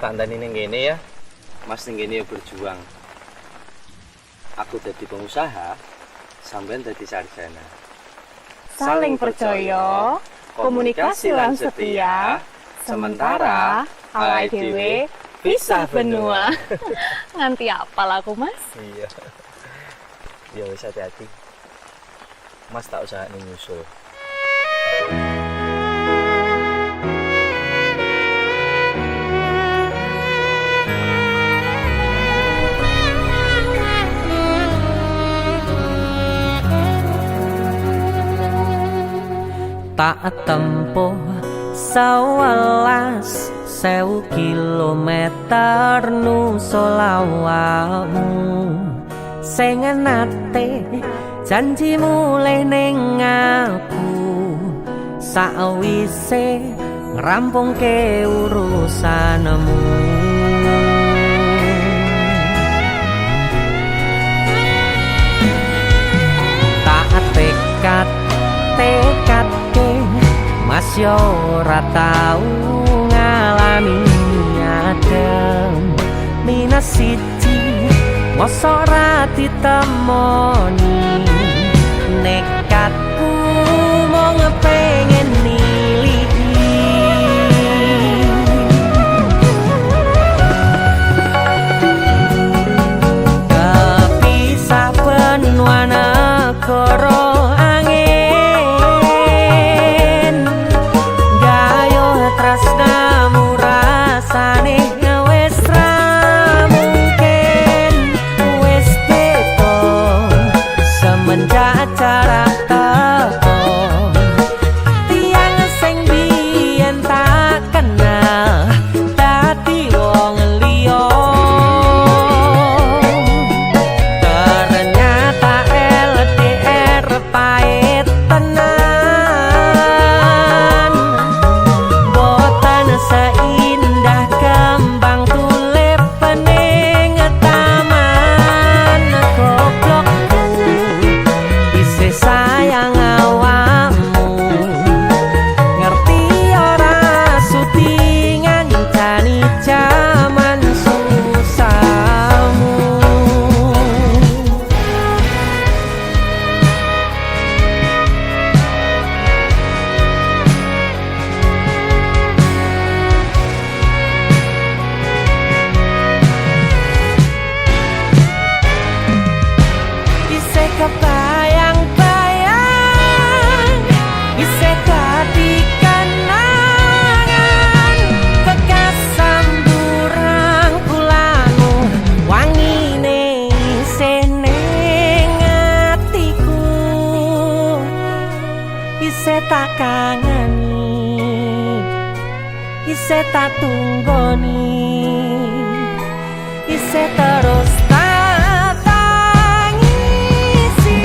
tandani ning kene ya. Mas ning kene berjuang. Aku jadi pengusaha, sampean jadi sarjana. Saling percaya, komunikasi lan setia, sementara awake dhewe pisah benua. Nganti apal aku, Mas? Iya. Ya wis hati-hati. Mas tak usah nyusul. Tak tempuh 11.000 kilometer nusolawakmu sing nate janji mulai ning aku sawise ngrampungke urusanmu. Tak tekad Mas yo ora tau ngalami adem minus siji mosok ora ditemoni nekatku mau ngepengen niliki kepisah benua negara cara teko tiang sing biyen tak kenal dadi wong liya ternyata LDR pahit tenan boten seindah kembang tulip pening taman goblok sayang awakmu ngerti ora sudi ngancani jaman susahmu. Isih kebayang tak kangani, isih tak tunggoni, isih terus tak tangisi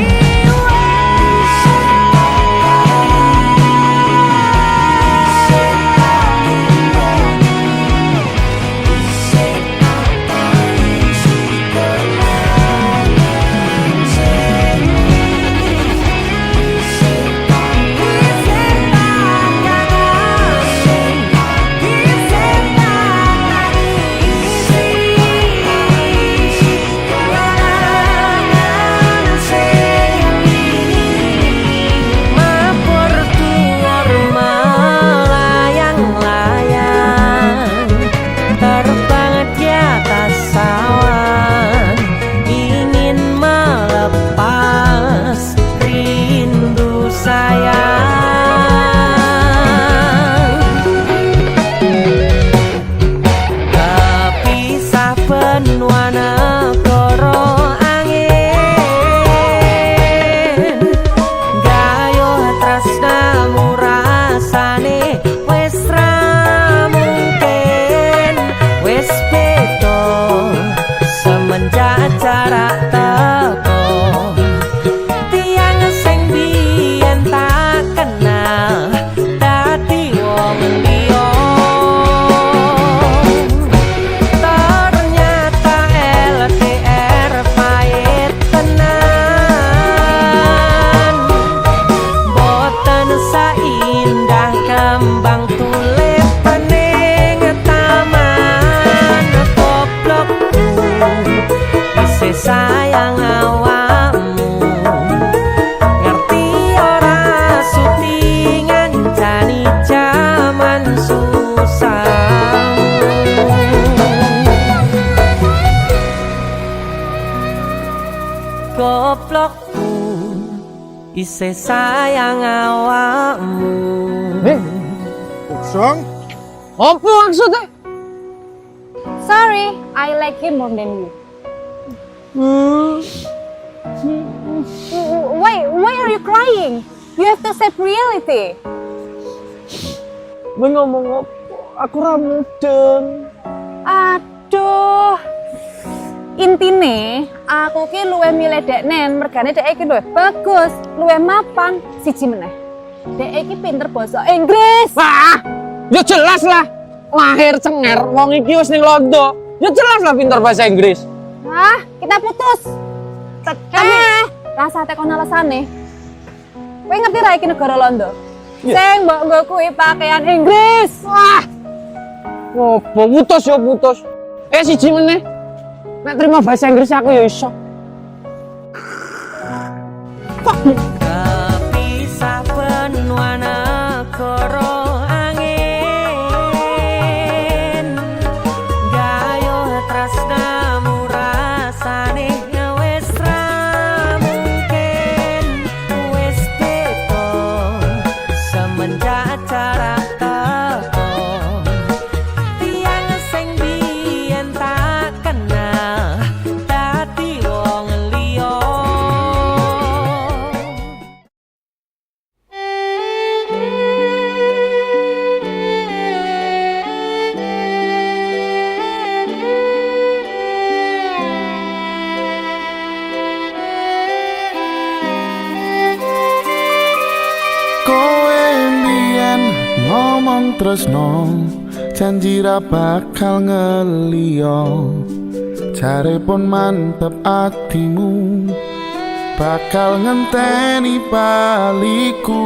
isih sayang awakmu. Song, Apa maksudnya? Sorry, I like him more than you. Why are you crying? You have to accept reality. Gue ngomong apa? Aku ra mudeng. Aduh. Intine, aku ki luwih milih deknen, mergane dek iki luwih bagus, luwih mapan, siji meneh. Dek iki pinter basa Inggris. Wah, ya jelas lah. Lahir cenger, wong iki wis ning Londo. Ya jelas lah pinter bahasa Inggris. Wah, kita putus. Rasa tekon alasane. Kowe ngerti ra iki negara Londo? Sing mbok nggo kuwi pakaian Inggris. Wah, Apa putus ya putus. Siji meneh. Nek terima bahasa Inggris aku ya iso. Kepisah benua negara angin, gayuh tresnamu rasane wis ra mungkin, wis beda semenjak jarak teko. Tiang sing biyen tak kenal dadi wong liya. kowe mbiyen ngomong tresno, janji ra bakal ngeliyo. Jare pun mantep atimu, bakal ngenteni baliku.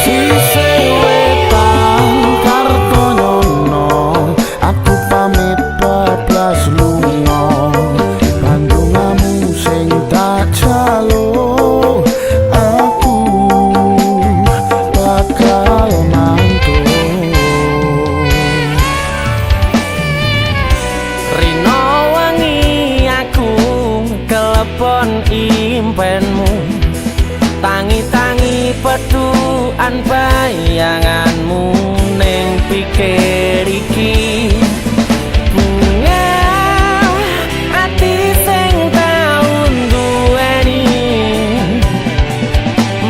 Sise wetan Kartonyono, aku pamit bablas lunga. Bandungamu sing tak jalo, aku bakal mantul. Rino wangi aku kelepon impenmu, tangi-tangi peduan bayanganmu ning pikir iki. Bunga ati sing tau duweni,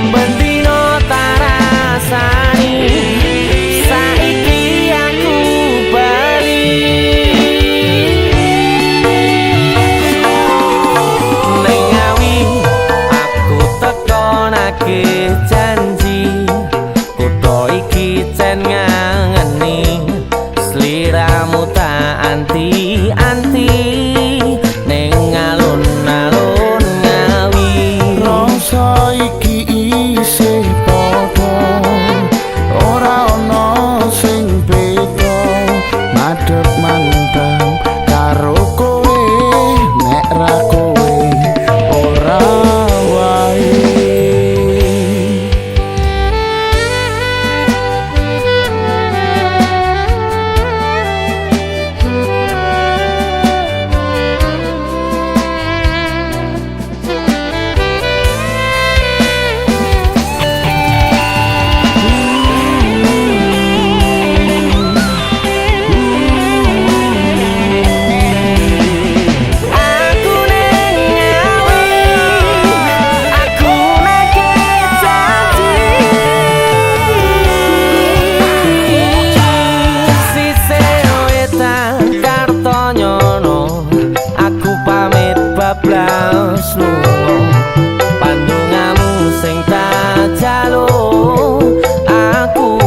bendino tak rasani, saiki aku bali. Ning ngawi aku tekonake janji, kutha iki jan ngangeni, sliramu tak anti-anti ning alun-alun ngawi. Rasa iki isih padha, ora ana sing beda. Madhep mandang karo kowe, nek ra kowe ora wae. Aku ning ngawi, aku neke janji. Sise wetan Kartonyono, aku pamit bablas lunga. Pandungamu sing tak jaluk, aku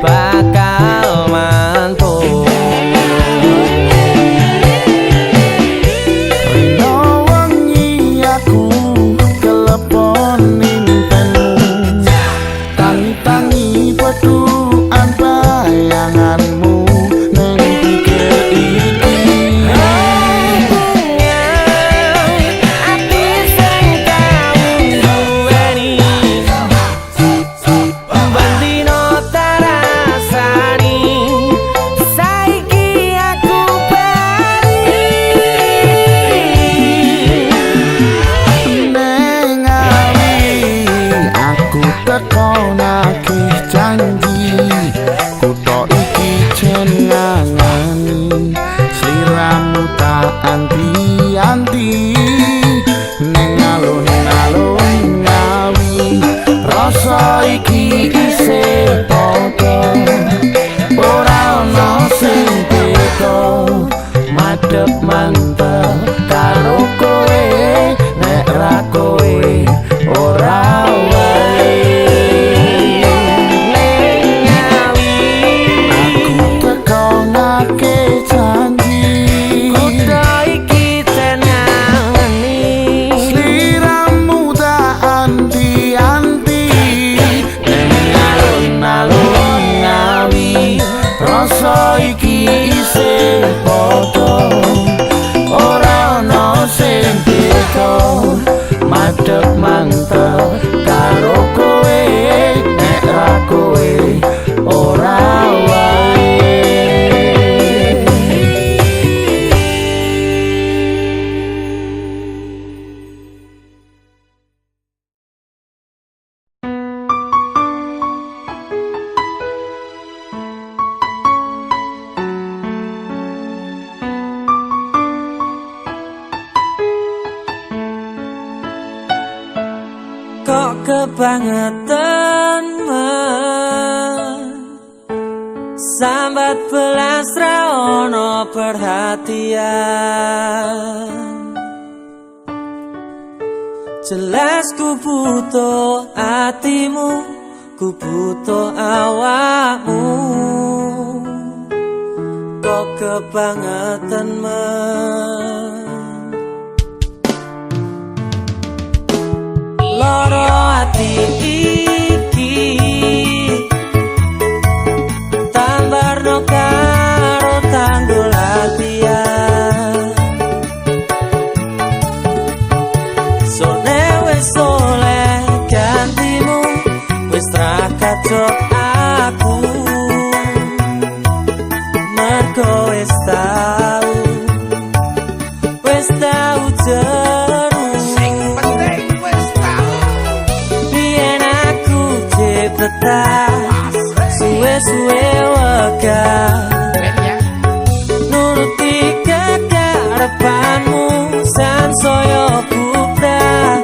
bakal mantul. Rino wangi aku kelepon impenmu, tangi-tangi peduan bayanganmu ning pikir iki. Ati sing tau duweni, tekonake janji kutho iki jenengane sliramu tak anti-anti ning alun-alun Ngawi rasa iki isih padha ora ono sing beda madhep mantep karo kowe nek ra kowe ora wae aku tekonake janji kutho iki tenangani sliramu tak anti-anti ning alun-alun Ngawi rasa iki isih padha ora ono sing beda madhep mantep karo kowe nek ra kowe ora wae kok kebangetan men sambat belas ra ono perhatian jelas ku butuh hatimu ku butuh awakmu kok kebangetan men loro ati iki tambarno karo tanggul latihan sone wis oleh gantimu wis ra kacok aku mergo wis tau jeru suwe-suwe wegah nuruti kekarepanmu sansaya bubrah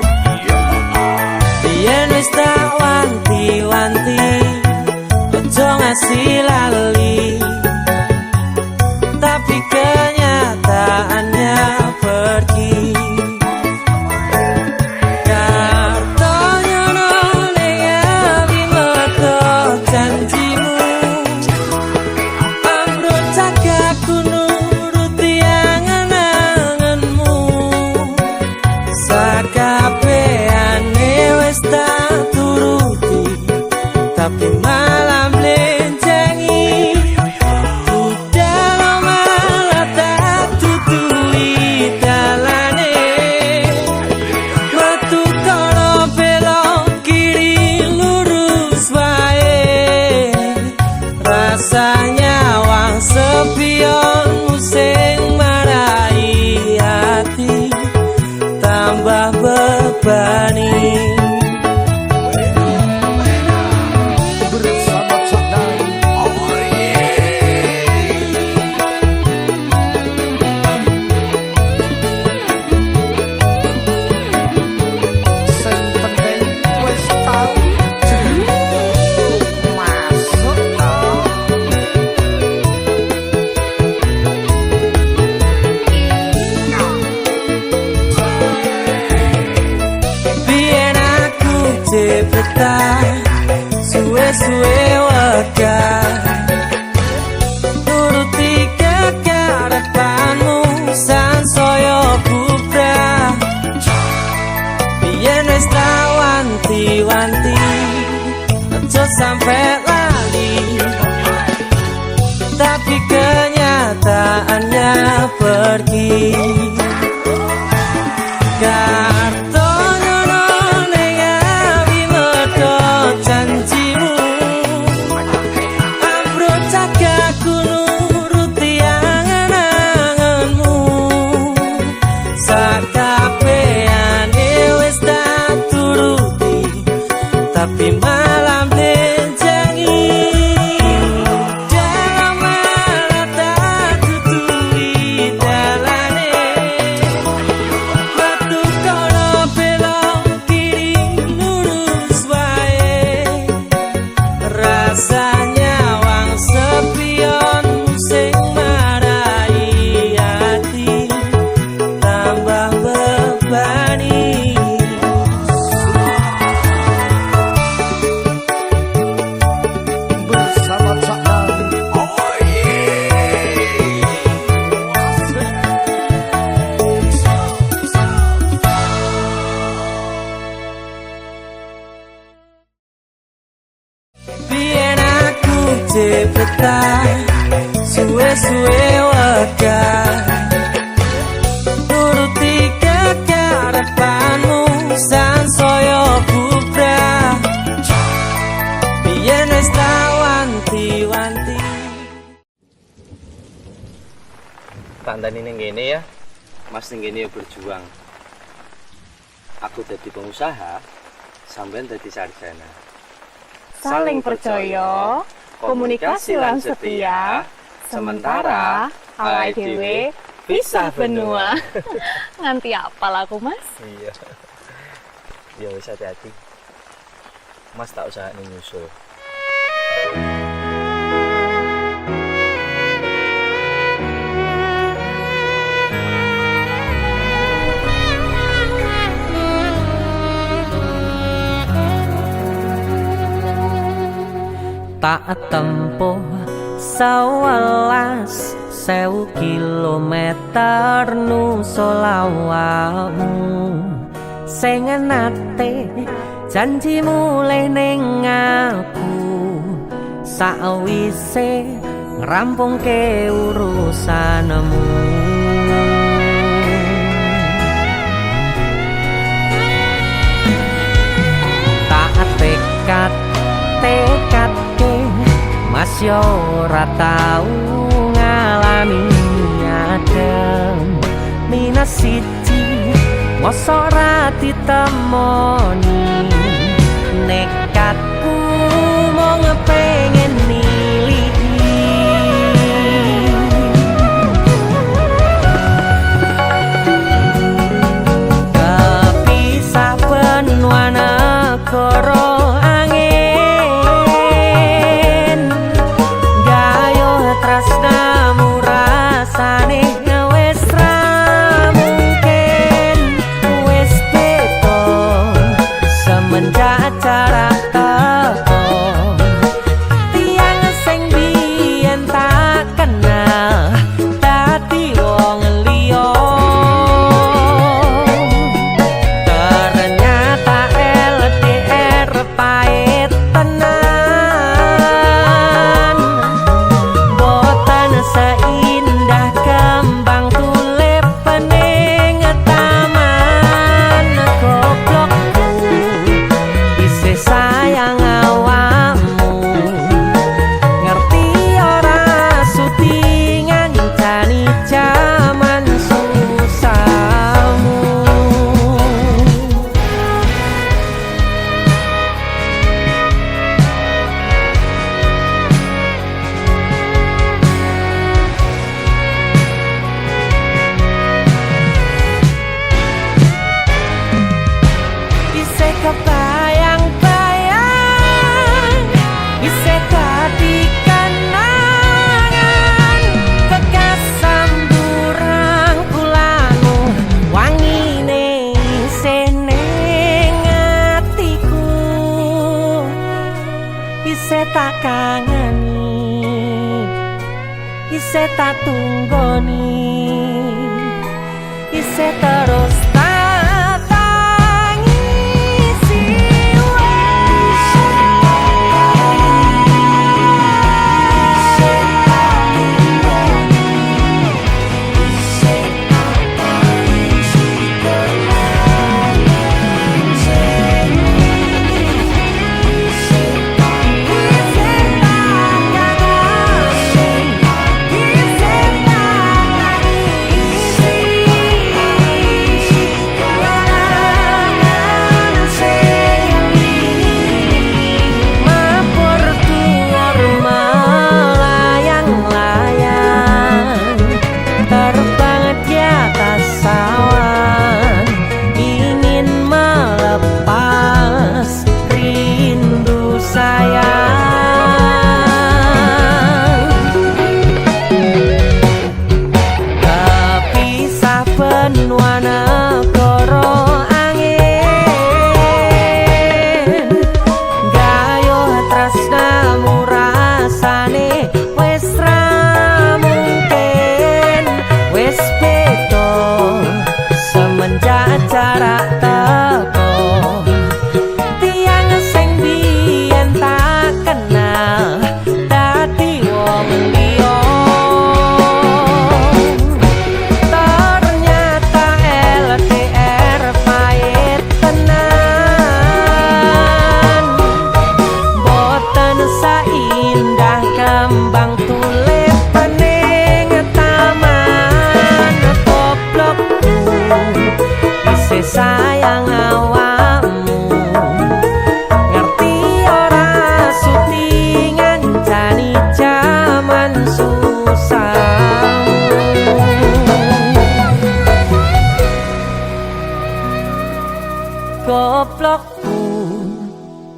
yen wis tak wanti-wanti aja ngasih lali tapi kenyataannya pergi tapi malam lencengi udah malah tak tutui dalane metu kono belok kiri lurus wae rasanya wang sepionmu sing marai hati tambah bebani suwe-suwe wegah nuruti kekarepanmu sansaya bubrah biyen wis tak wanti-wanti aja sampe lali tapi kenyataannya pergi tapi ije betah suwe-suwe wegah nuruti kekarepanmu sansaya bubrah biyen wis tak wanti-wanti. Tandani ning kene ya. Mas ning kene berjuang. Aku jadi pengusaha, sampean jadi sarjana. Saling percaya, komunikasi lan setia, sementara awake dhewe pisah benua. Nganti apal aku, Mas? Iya. Ya wis hati-hati. Mas tak usah nyusul. Tak tempuh 11.000 kilometer nusolawamu sing nate janji mulih ning aku sawise ngrampungke urusanmu. Tak tekadke mas yo ora tau ngalami adem minus siji mosok ora ditemoni nekatku mau ngepengen niliki kepisah benua negara tak kangeni isih tak tunggoni isih terus tak tangisi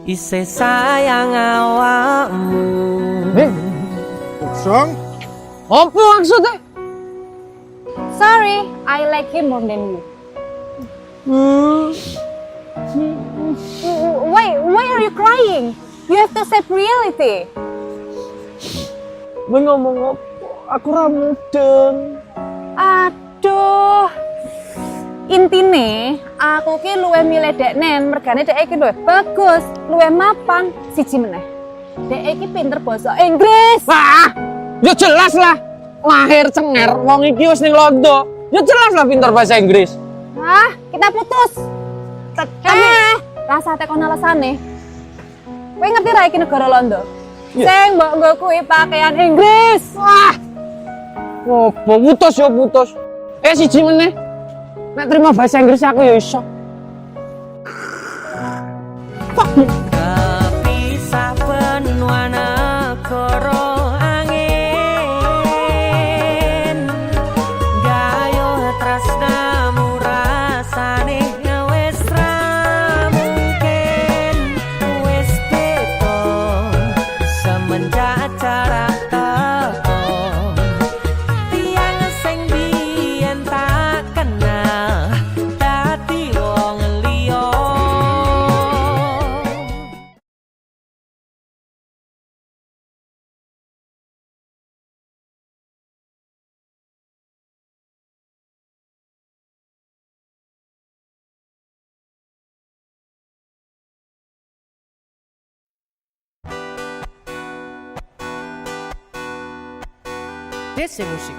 isih sayang awakmu. Song, Apa maksudnya? Sorry, I like him more than you. Why are you crying? You have to accept reality. Gue ngomong apa? Aku ramudeng. Aduh. Intine, aku ki luwe milih dek nen, mergane dek iki luwe bagus, luwe mapan, siji meneh. Dek iki pinter basa Inggris. Wah, ya jelas lah. Lahir cenger, wong iki wis ning Londo. Ya jelas lah pinter bahasa Inggris. Hah, kita putus. Rasa tekon alasane. Kowe ngerti ra iki negara Londo? Iya. Sing mbok nggo kuwi pakaian Inggris. Wah. Apa putus ya putus. Siji meneh. Nek terima bahasa Inggris aku ya iso. Kepisah benua negara angin, gayuh tresnamu rasane wis ra mungkin, wis beda semenjak jarak teko. Tiang sing biyen tak kenal dadi wong liya. DC Musik.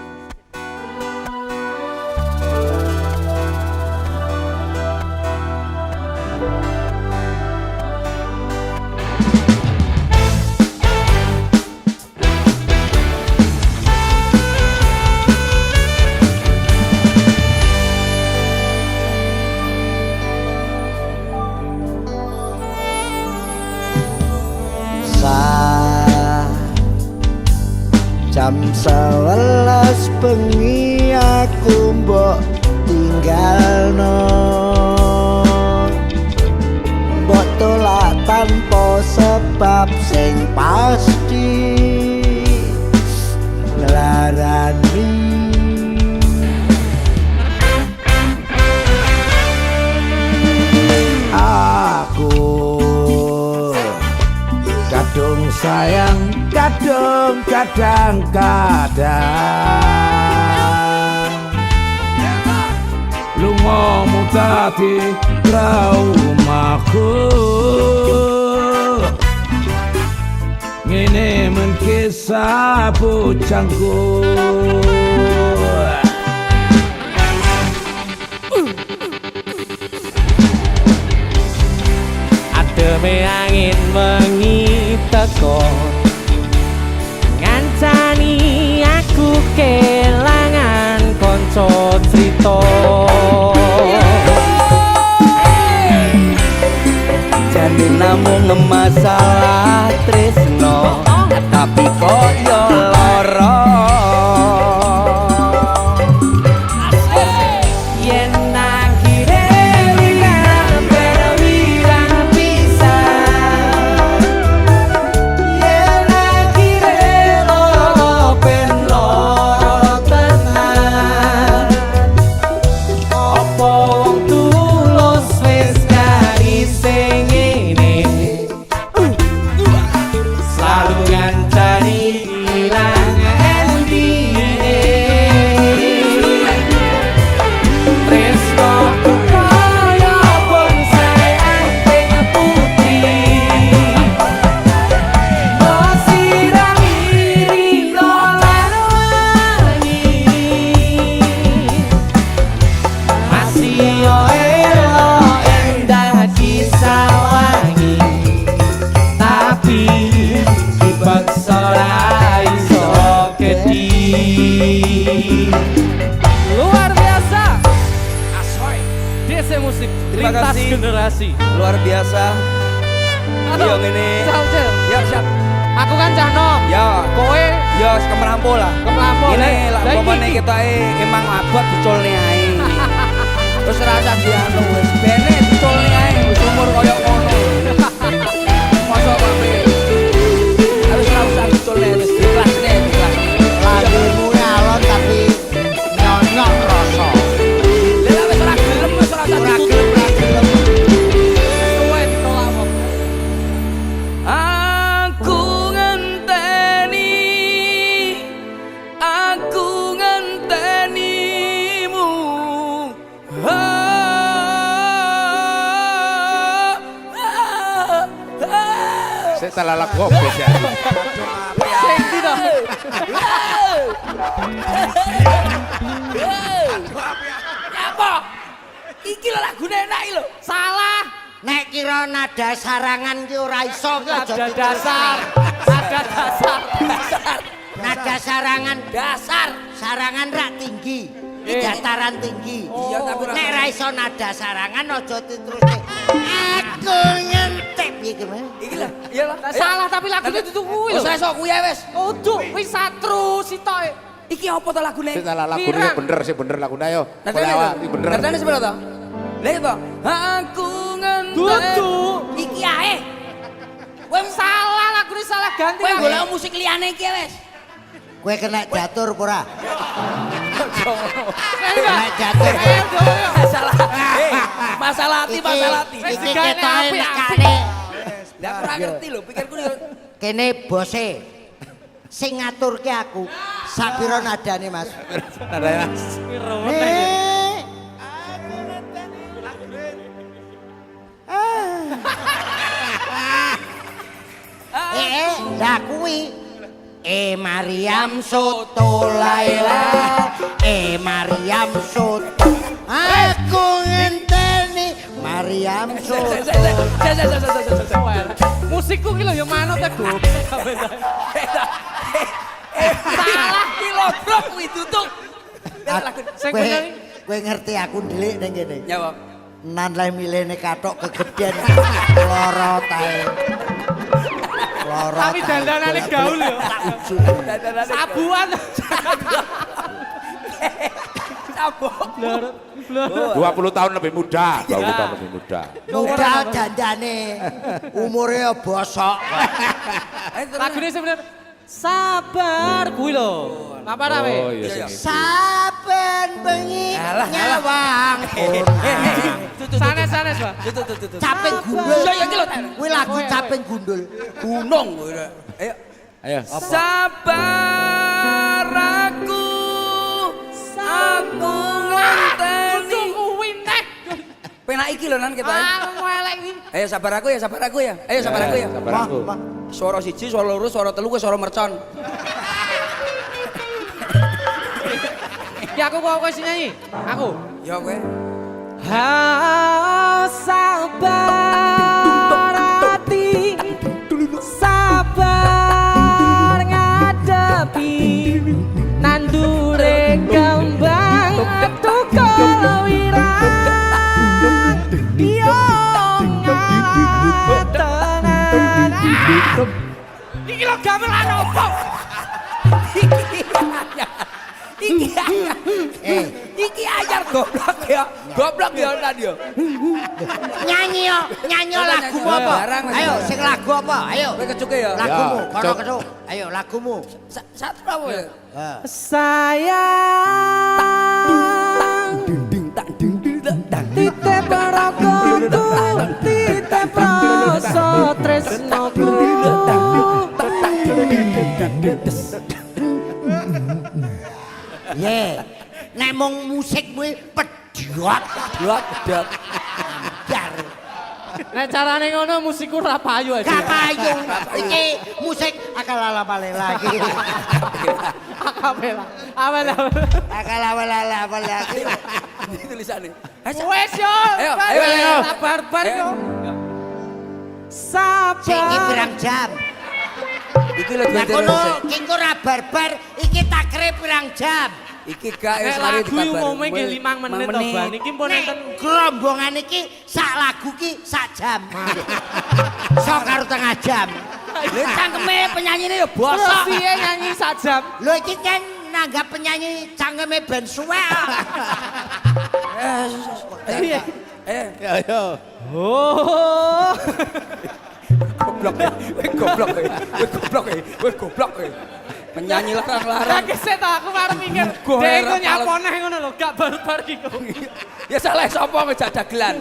Jam 11 bengi aku mbok tinggalno, mbok tolak tanpa sebab sing pasti ngelarani. Aku kadung sayang, kadung kadang-kadang lungamu dadi traumaku. Ngene men kisah bujangku. Ademe angin wengi teko, ngancani aku kelangan konco crito. jadi namung masalah tresno, tapi kok yo lara. Yen akhire wirang berwirang pisan, yen akhire loro ben loro tenan, opo wong tulus wis kari sing ngene, selalu ngancani ilang endine. Tresno kaya bonsai anting putih, siram iri dolan wangi, masih yo elo endah kisah wangi, tapi dipaksa ra iso kedi. Luar biasa. Asoy, DC Musik Terima lintas kasih. generasi. Luar biasa. Yo ngene. Cel. Ya siap. Aku kan cah nom. Ya, Kowe yo kemerampo lah. kemlampau. Ini lah Lah iki pemane iki. kita emang abot diculne ae. Terus rasa dianu wis bene diculne ae, wis umur koyo ngono. Setelah lagu apa ya? Sing ndi to? Apa? Iki lho lagune enak iki lho. Salah. Nek kira nada sarangan ki ora iso ki aja Ada diterusne. dasar. Ada dasar. Nada sarangan Dasar. sarangan rak tinggi. Iki dataran tinggi. Iya tapi ora. Nek ra iso nada sarangan aja diterusne. Aku ngentek piye ki, Mas? Iki lho. Iya lah. Salah tapi lagune dudu kuwi lho. Wis iso kuwi ae wis. Udu, wis satru sitoke. Iki apa to lagune? Setelah lagu ini bener sih bener lagu ayo. Nadane bener. Nadane sepeda to? Lah itu. Aku ngentek. Dudu. Iki ae. Kowe salah lagune salah ganti. Kowe golek musik liyane iki wis. Kowe kena jatur apa ora? Kena Kena jatur. Masalah. Masalah hati, masalah hati. Iki Gane ketoke apik, nekane. Lah aku ora ngerti lho, pikirku yo Kene bose. Sing ngaturke aku. Sapira nadane, Mas? Nadanya. Lah kuwi Mariam soto Laila Mariam soto aku ngenteni Mariam soto Musikku ki lho ya manut ta, Go. salah kilo bro kuwi tutuk. Sing bener iki. kowe ngerti aku ndelik ning kene Ya, Pak. nan le milene katok kegeden lara tae lara Tapi dandanane gaul ya. Sabuan. Sabuk. 20 tahun lebih muda. 20 tahun lebih muda. muda dandane umure ya bosok Lagune sebenarnya sabar kuwi lho. Apa ra Oh we? iya sing. saben bengi nyawang Sanes-sanes, Pak. caping gundul Iya, iya, iki lho. kuwi lagu caping gundul Gunung kowe. Ayo. Ayo. Sabar aku ngenteni. Kuwi neh. Penak iki lho nan kita. Elek iki. Ayo sabar aku ya, sabar aku ya. Ayo sabar aku ya. Sabar aku. Suara siji, suara loro, suara telu, suara mercon. Ya aku kok sing nyanyi. Aku. Ya kowe. Sabar hati, sabar ngadepi nandure kembang tukul wirang biong tenang. Iki lho gamelan opo? Iki anyar goblok ya. Goblok ya nan ya. nyanyi lagu apa Barang, Mas. ayo sing lagu apa ayo Kowe kecuke ya. lagumu Ya, kono cok. kecuk ayo lagumu Satu apa ya? Sayang titip ragoku titip rasa tresnoku ye nek mung musik kuwi pedhot Dot. jar nek carane ngono musikku ra payu aja gak payung iki musik akal lagi akapela awal akal lagi Ini tulisannya. wes yo Ayo, ayo. sabar yo sing iki sabar pirang jam Iki lho lah dua kono ki engko ra barbar iki tak kira pirang jam Iki gak nek sehari lagu iki umume nggih 5 menit to ban iki pun nek enten gerombongan iki sak lagu ki sak jam sok karo tengah jam Lha cangkeme penyanyine ya bosok. piye nyanyi sak jam lho iki kan nanggap penyanyi cangkeme ben suwek piye Ayo. oh Goblok. Kowe goblok. Penyanyi larang-larang. Lah kesek ta aku arep mikir Go, dhek heran, iku nyaponeh ngono lho gak barbar iku Ya salah sapa ngejak dagelan.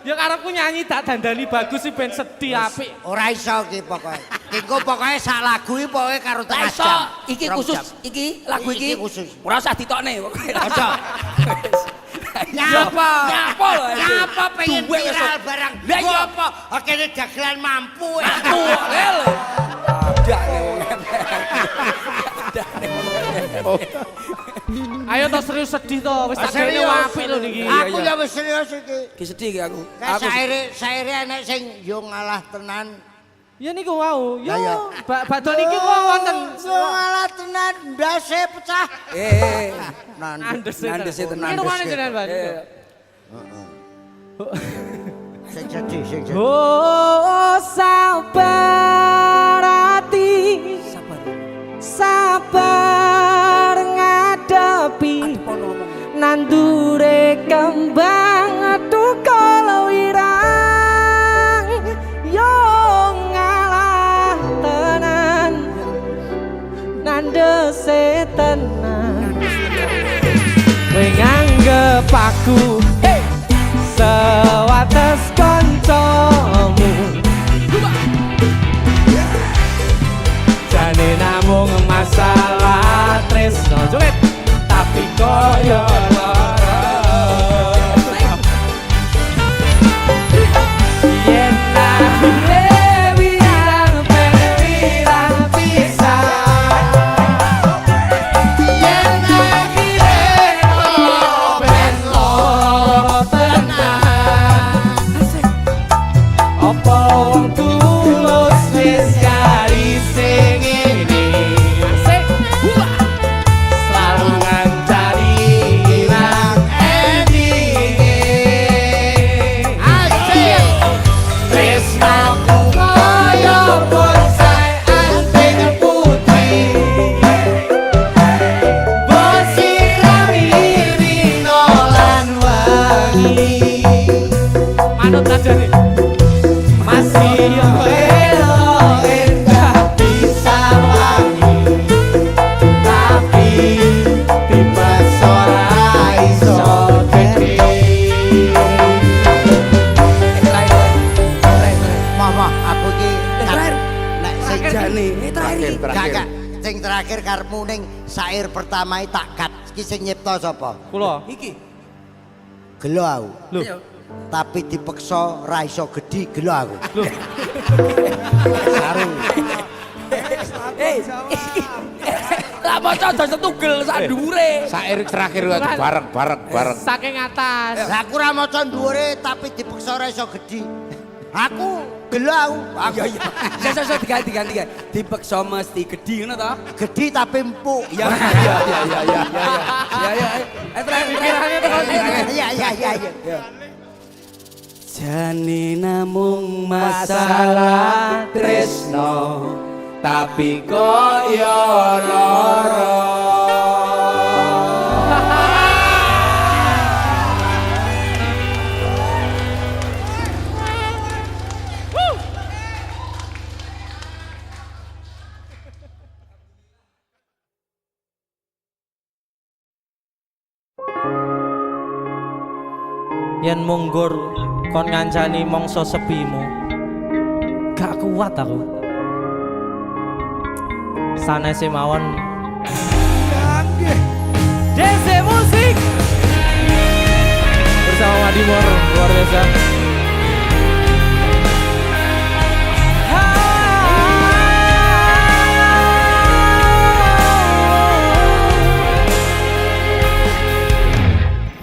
ya karepku nyanyi tak dandani bagus sih ben sedih apik ora iso ki pokoke ki engko pokoke sak lagu iki pokoke karo tengah Iso, jam iki Rong khusus, jam. iki lagu iki. Iki khusus. Ora usah ditokne pokoke. Ojo. Nyapa? Nyapa lho, itu. Nyapa pengen Duwe viral esok. barang? Lah iya. Nyapa? Akhirnya dagelan mampu. Aku lho. Ada nih wong Ayo to serius sedih to, wis tak kene apik lho niki. Aku ya wis serius iki. Ki sedih ki aku. Kayak saire enek sing yo ngalah tenan. Ya niku wau. Yo, Lah ya. badhe niki kok wonten. Yo ngalah tenan ndase pecah. Andese tenan. Iki rumane jenengan, Pak. Sing jadi. Oh sabar hati, sabar ngadepi nandure kembang tukul wirang yo ngalah tenan nandese tenan kowe nganggep aku sewates kancamu jane namung masalah tresno joget tapi koyo lara yen lahire wirang pirang pisan yen lahire ben loro tenan apa wong tulus wis kari sing ngene asik selalu ngancani ilang endinge asik tresnaku koyo bonsai anting putih bosirami rino lan wangi manut nadane masih elo enggak bisa wangi tapi tiba ora iso gede Mama, aku iki Terakhir. nek sing jane Terakhir. Gak, sing terakhir karepmu ning syair pertama iki tak kat. Iki sing nyipta sapa? kula Iki. Gelo aku. Ayo. Tapi dipeksa ra iso gedhi gelo aku. Saru. Lah maca aja setugel sak dhuwure. Sair terakhir bareng. saking atas Lah aku ra maca dhuwure tapi dipeksa ra iso gedhi. Aku gelo aku. Iya. Sesa diganti. Dipeksa mesti gedhi ngono to? Gedhi tapi empuk. Iya. Terakhir. Iya. Jane namung masalah tresno tapi koyo lara. yen munggur kon ngancani mangsa sepimu gak kuat aku sanese mawon DC Musik bersama Madimor luar biasa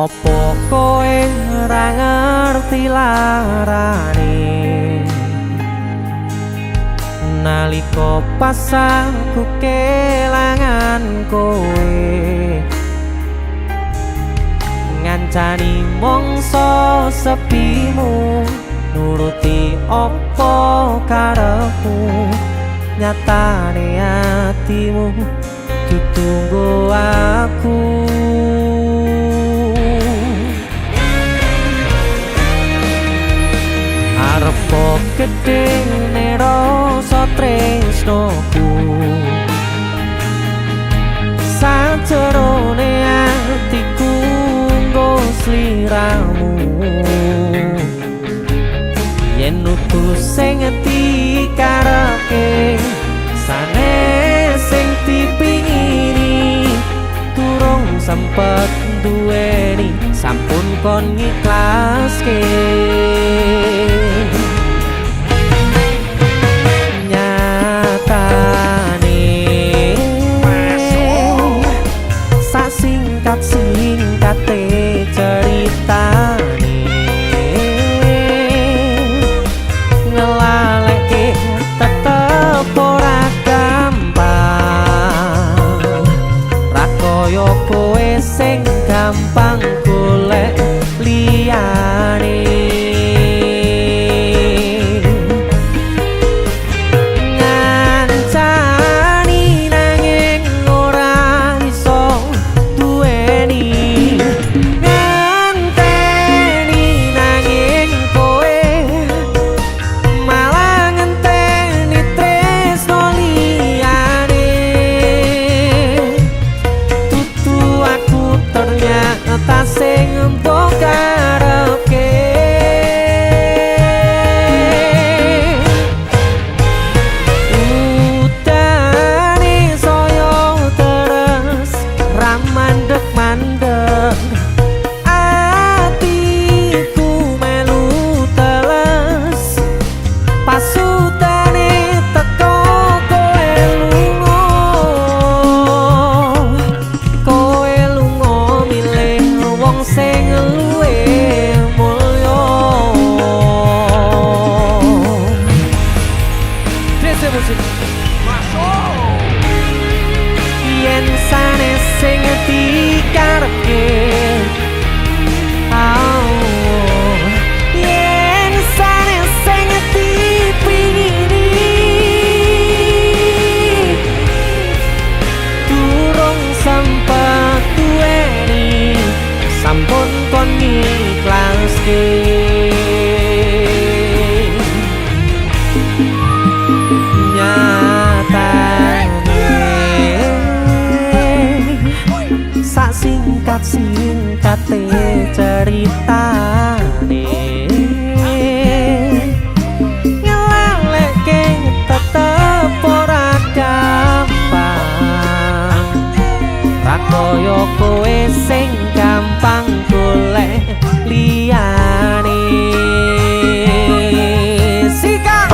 Opo kowe ora ngerti larane nalika pas aku kelangan kowe ngancani mangsa sepimu nuruti opo karepmu nyatane atimu ditunggu aku arep gedene rasa tresnoku sajerone atiku nggo sliramu yen utus sing dikarepke sanes sing dipingini durung sempet duweni sampun kon ngiklaske nyatane singkat-singkate ceritane ngelaleke tetep ora gampang ra koyo kowe sing gampang golek liyane ngancani nanging ora iso duweni ngenteni nanging kowe malah ngenteni tresno liyane tutu aku ternyata sing mbok karepke udane saya terus ra mandeg-mandeg atiku melu teles pasutane teko kowe lunga milih wong sing luwe mulya dese musik yen sanes sing dikarepke yen sanes sing dipingini durung sempet duweni sampun kon ngiklaske nyatane sak singkat-singkate ceritane ngelaleke tetep ora gampang ra koyo kowe sing gampang golek liyane sikap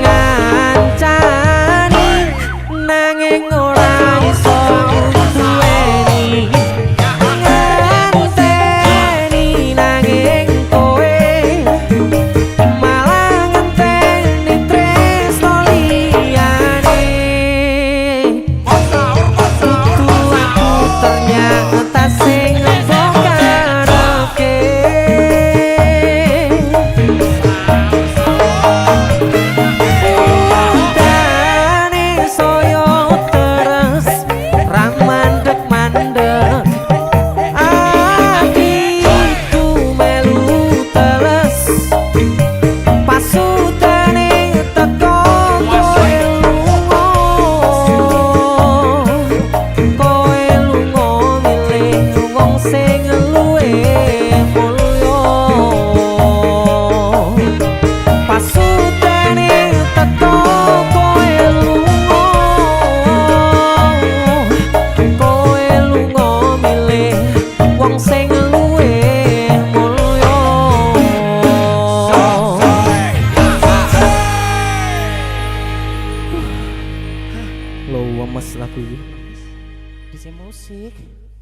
ngancani nanging ora iso duweni ngenteni nanging kowe malah ngenteni tresno liyane tutu aku ternyata sing mbok karepke udane saya terus ra mandeg-mandeg atiku melu teles pasutane teko kowe lunga milih wong sing luwe mulya pasutane teko kowe lunga milih wong sing luwe mulya lo wemes lagu iki DJ musik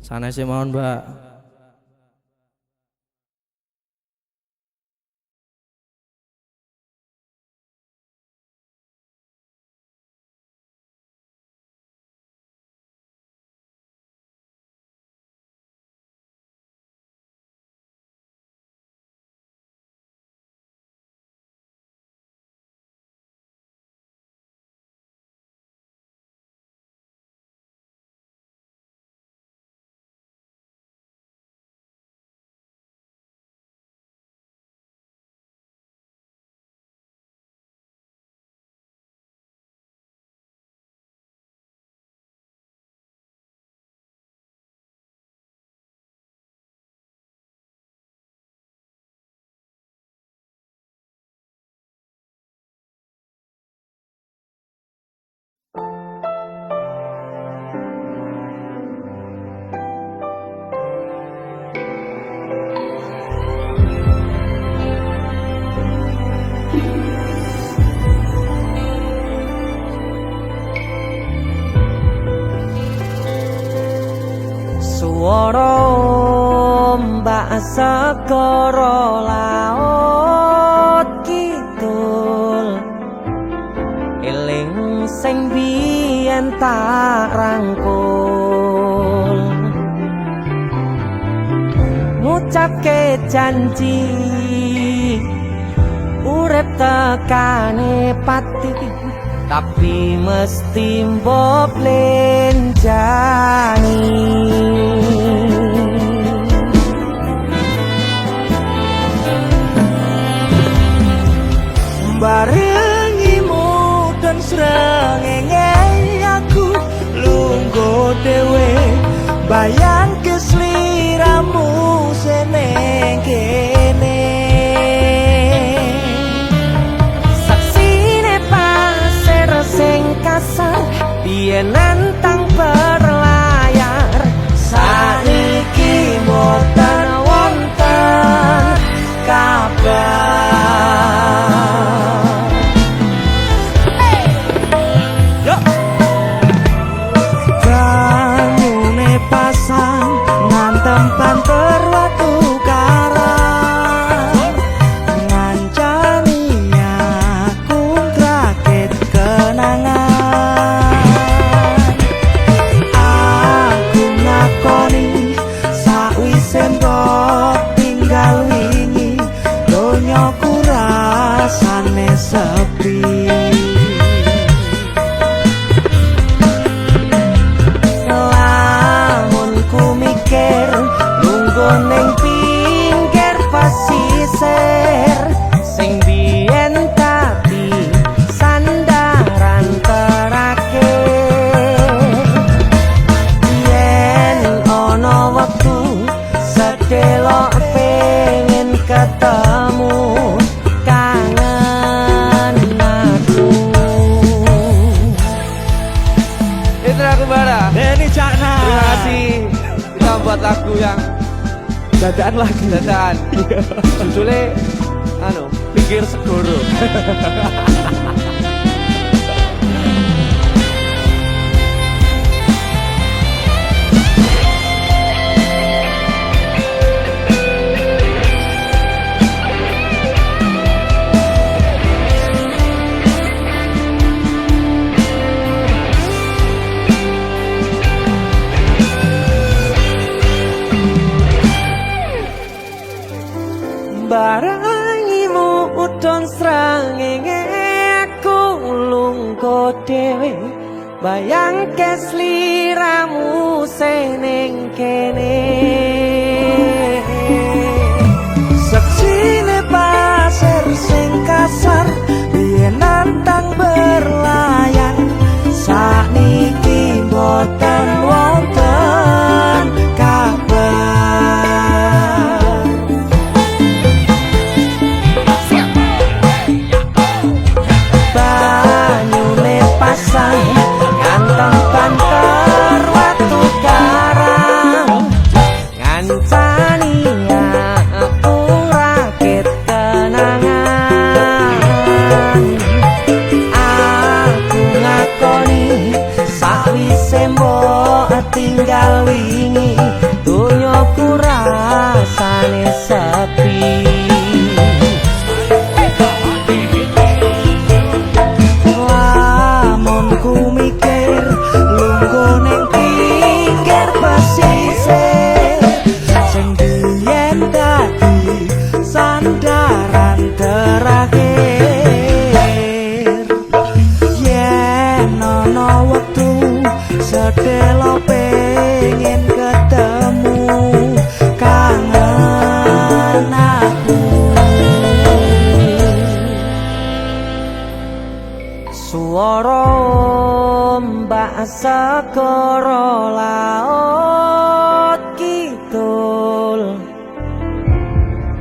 sanese mawon Mbak. Suara ombak segara laut kidul eling sing biyen tak rangkul ngucapke janji urip tekane pati tapi mesti mbok lenjani barengimu dan srengenge aku lungguh dhewe bayang kesliramu seneng kene saksine pasir sing kasar biyen nantang berlayar saniki mboten wonten kabar banyune pasang ngantem banter watu karang ngancani aku ngrakit kenangan aku ngakoni sakwise mbok tinggal wingi donyaku rasane sepi ning pinggir pasisir sing biyen dadi sandaran terakhir yen ana wektu sedelok pengen ketemu kangen aku Indra Kumbara Denny Cakna terima kasih kita buat lagu yang dadaan lagi dadaan judulnya pinggir segoro barangimu udon srengenge aku lungguh dhewe bayang kesliramu seneng kene saksine pasir sing kasar biyen nantang berlayar sakniki mboten wonten kabar nganteng banter watu karang ngancani aku rakit kenangan aku ngakoni sakwise mbok tinggal wingi donyaku rasane sepi ku mikir lungguh ning pinggir pesisir sing biyen dadi sandaran terakhir yen ana wektu sedelo pengen ketemu kangen aku suara ombak segara laut kidul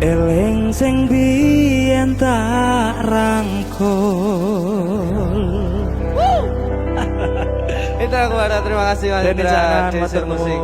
eling sing biyen tak rangkul itu aku ada terima kasih Mas Indra Desa Musik.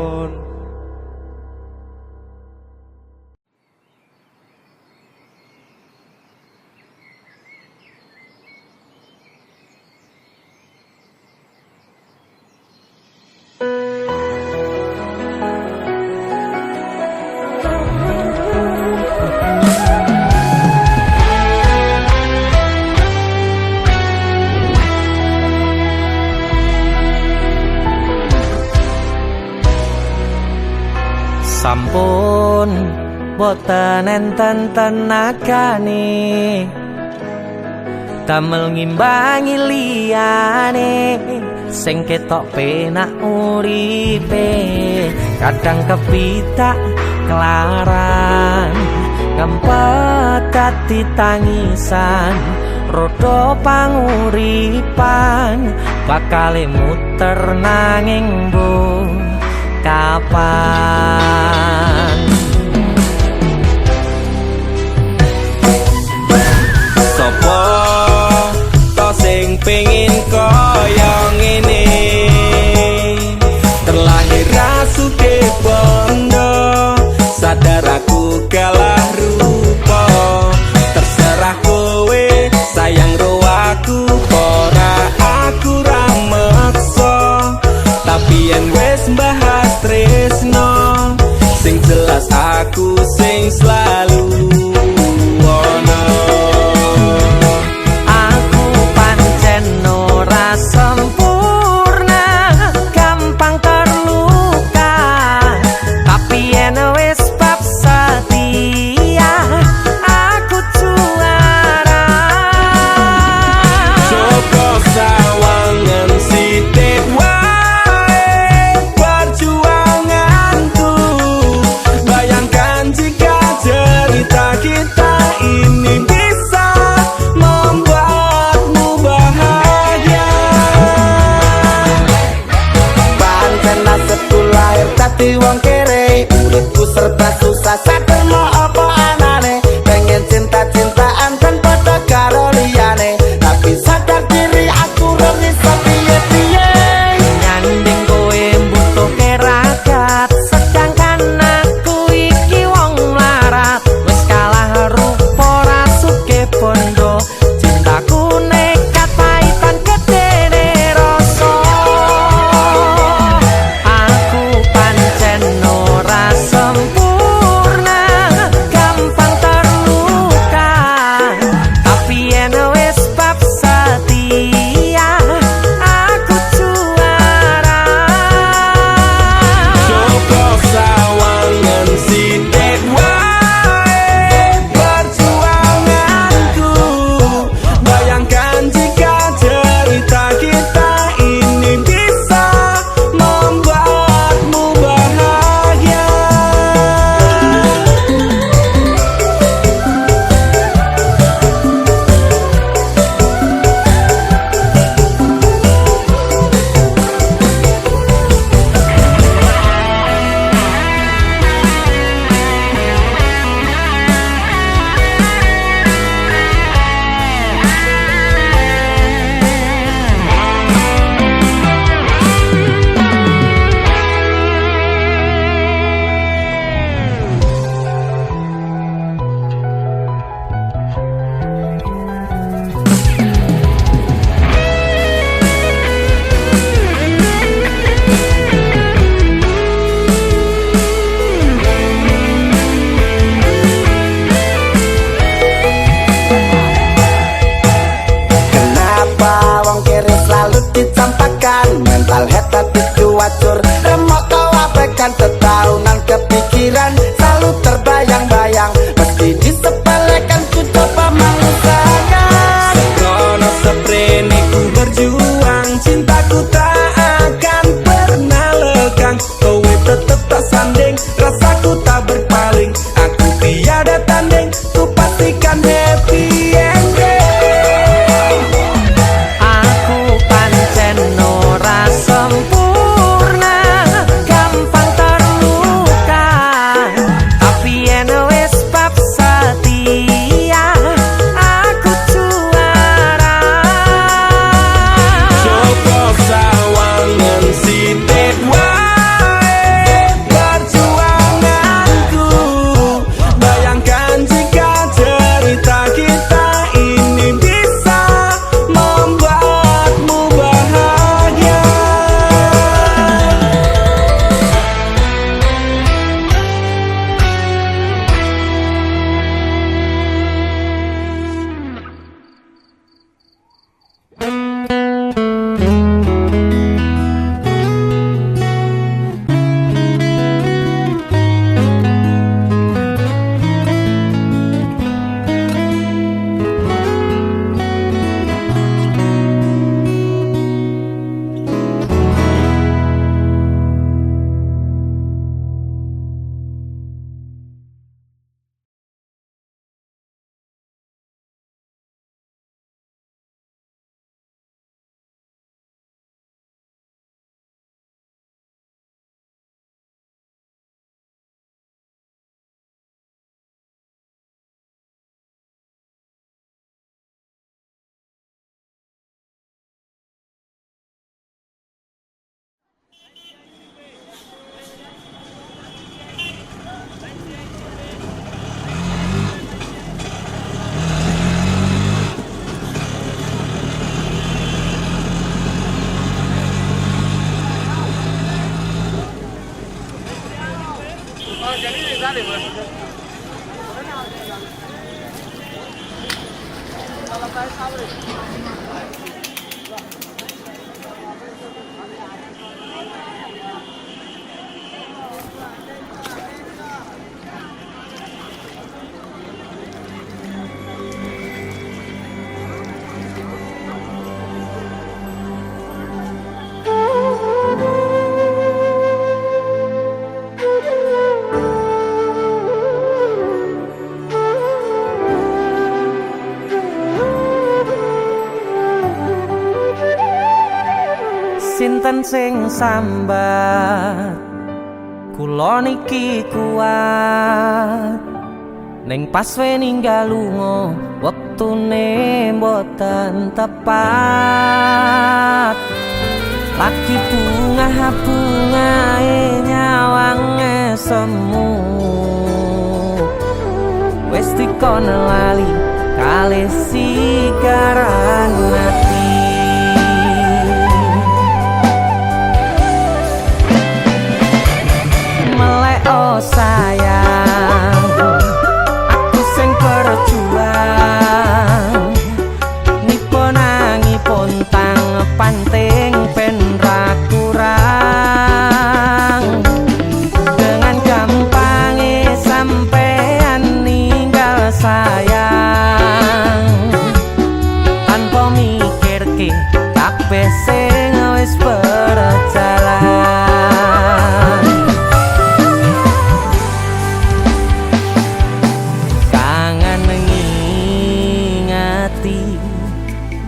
Sampun boten enten tenagane damel ngimbangi liyane sing ketok penak uripe kadang kepitak kelaran ngempet dadi tangisan rodo panguripan bakale muter nanging bu kapan sopo to sing pengin kaya ngene terlahir rasuke bondo sadar aku kalah rupa terserah kowe sayang ro aku ora aku ra meksa tapi yen wis bahas tresno sing Sinten sing sambat kula niki kuat ning pas we ninggal lunga wektune mboten tepat lagi bungae nyawange semu wis dikon lali kalih sigaran ati oh sayang, aku sing berjuang nipun nangipun tang panting ben ra kurang dengan gampangnya sampean ninggal sayang tanpa mikirke kabeh sing wis berjalan.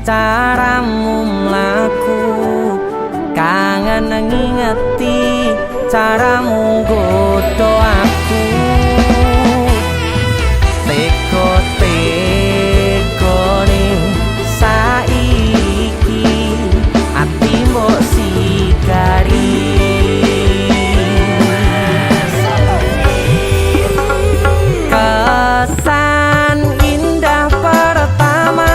Caramu mlaku kangen ngingeti caramu godho aku teko ning saiki ati mbok sigari kesan indah pertama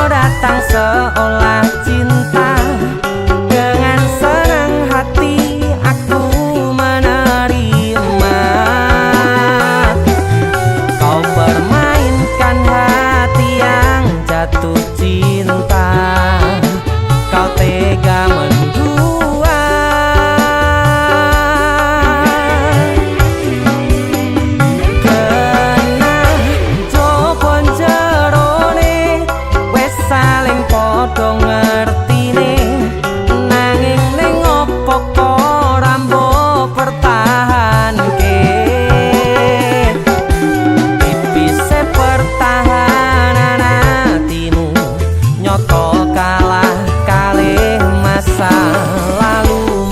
datang seolah cinta dengan senang hati aku menerima kau permainkan hati yang jatuh cinta kau tega mendua kena jopon jerone saling podo ngertine nanging ning opo kok rambo pertahanke tipise pertahanan hatimu nyoto kalah kalih masa lalumu.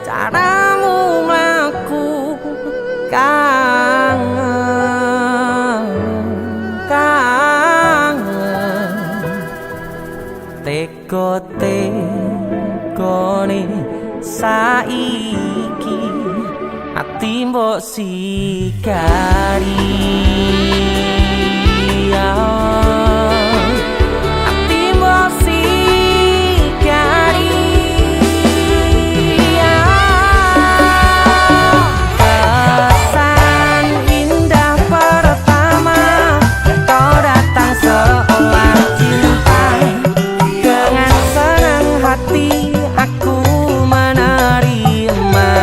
Caramu mlaku kangen teko-tekone saiki ati mbok sigari ati mbok sigari aku menerima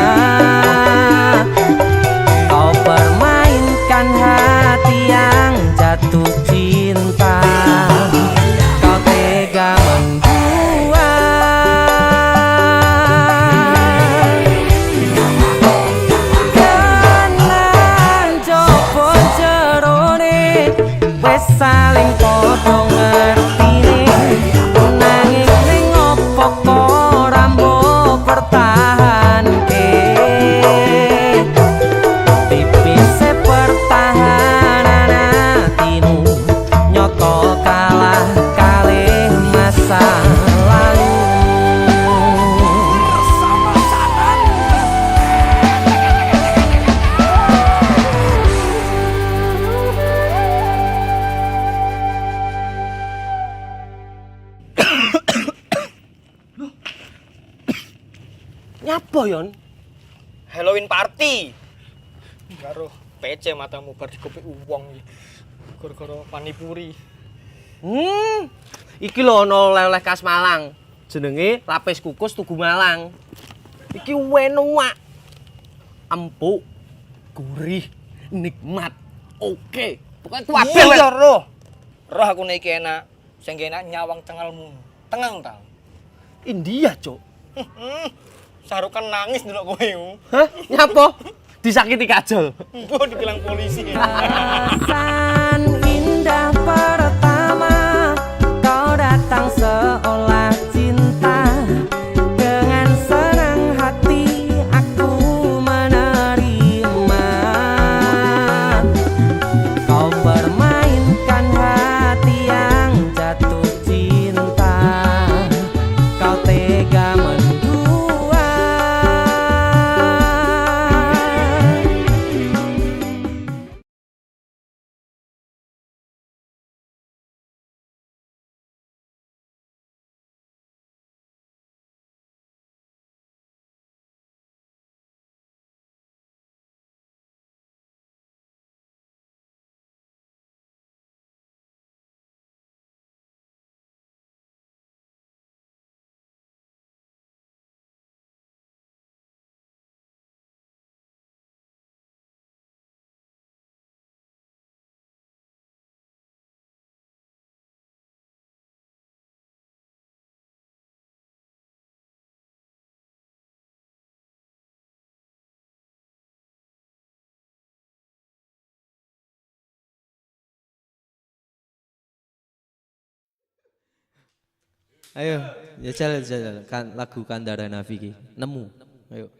kau permainkan hati yang jatuh cinta wis saling padha ngertine nanging ning opo kok ora mbok pertahanke tipise pertahanan atimu nyoto kalah kalih masa lalu. Nyapa yon? Halloween party. Karo PC matamu bar dikopi uwong iki. Gara-gara panipuri. Iki lho ana oleh-oleh khas Malang. Jenenge lapis kukus Tugu Malang. Iki enak. Empuk, gurih, nikmat. Oke. Pokoknya kabeh Iya roh. Roh aku nek iki enak. Sing enak nyawang cengelmu. Tengang ta. India, Cuk. Sarukan nangis ndelok kowe. Hah? Nyapa? Disakiti kajol. Mbok dibilang polisi. Perasaan indah pertama kau datang seolah cinta dengan senang hati aku menerima kau permainkan hati yang jatuh cinta kau tega mendua. Ayo, jajal kan lagu Kandara Naviki. Nemu. Ayo.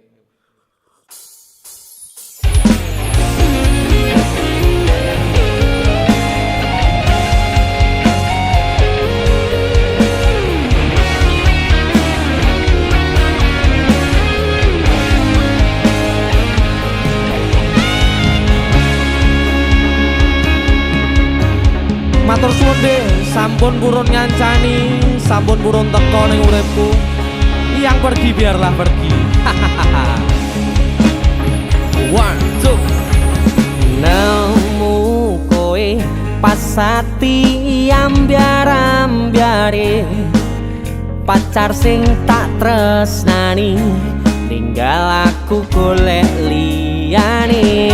Matur suwun deh, sampun purun ngancani, sampun purun teko ning uripku. Yang pergi biarlah pergi. One, two. Nemu kowe pasati ambyar-ambyare pacar sing tak tresnani tinggal aku golek liyane.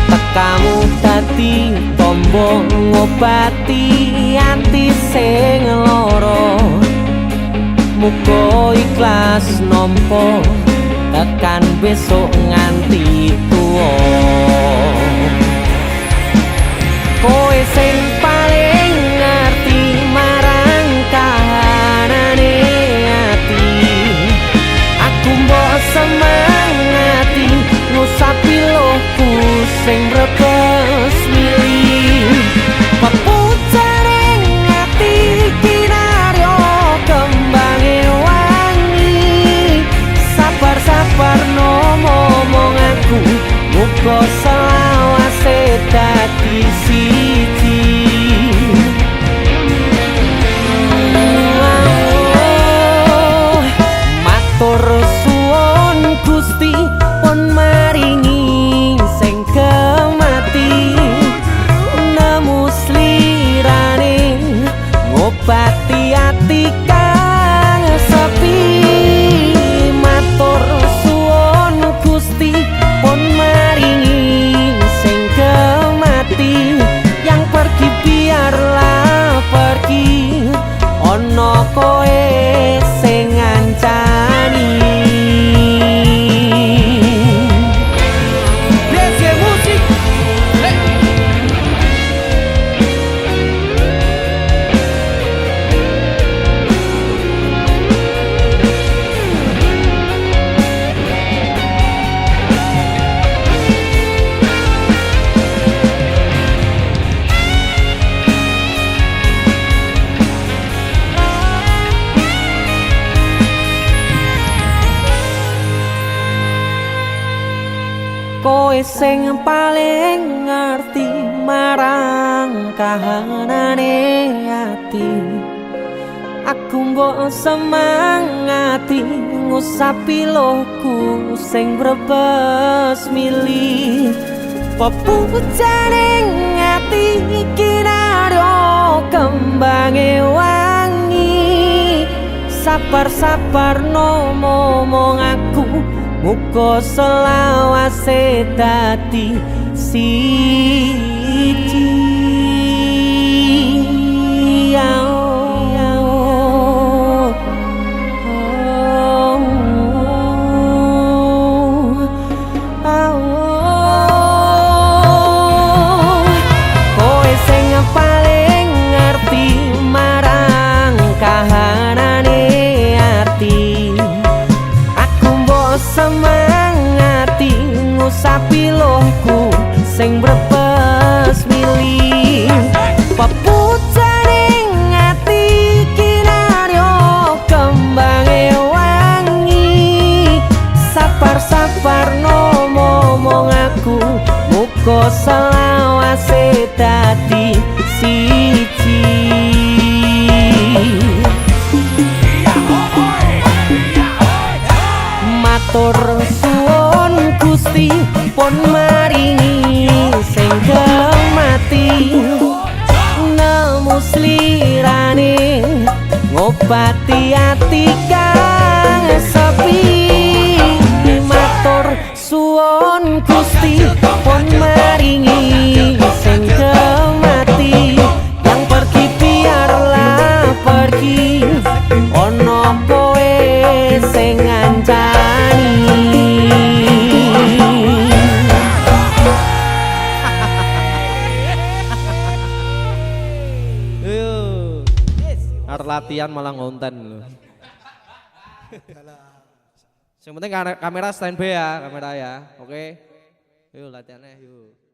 Tekamu dadi tombo ngobati ati sing lara muga ikhlas nampa tekan besok nganti tuwa kowe sing paling ngerti marang kahanane ati aku mbok semangati ngusapi lohku sing brebes milih pepucaring ati kinaryo kembange wangi sabar-sabar ngomong aku muga selawase dadi siji matur suwun Gusti pun maringi sing kemat kowe sing paling ngerti marang kahanane ati. Aku mbok semangati ngusapi lohku sing brebes mili. Pepujaning ati iki naro kembange wangi. Sapar-sapar no momong aku muga selawase dadi siji. Kowe sing paling ngerti marang kahanane ati. Aku mbok semangati ngusapi lohku sing brebes mili. Pepujaning ati kinaryo kembange wangi. Sapar-sapar no momong aku muga selawase dadi siji. Matur suwun Gusti pun maringi sing gemati. Nemu slirane ngobati ati kang sepi. Matur suwun Gusti pun maringi sing gemati. Yang pergi biarlah pergi, ono kowe sing ngancani. Arep latihan malah ngonten lho. Yang penting kamera standby ya, kamera ya. Oke. Yuk latihannya yuk.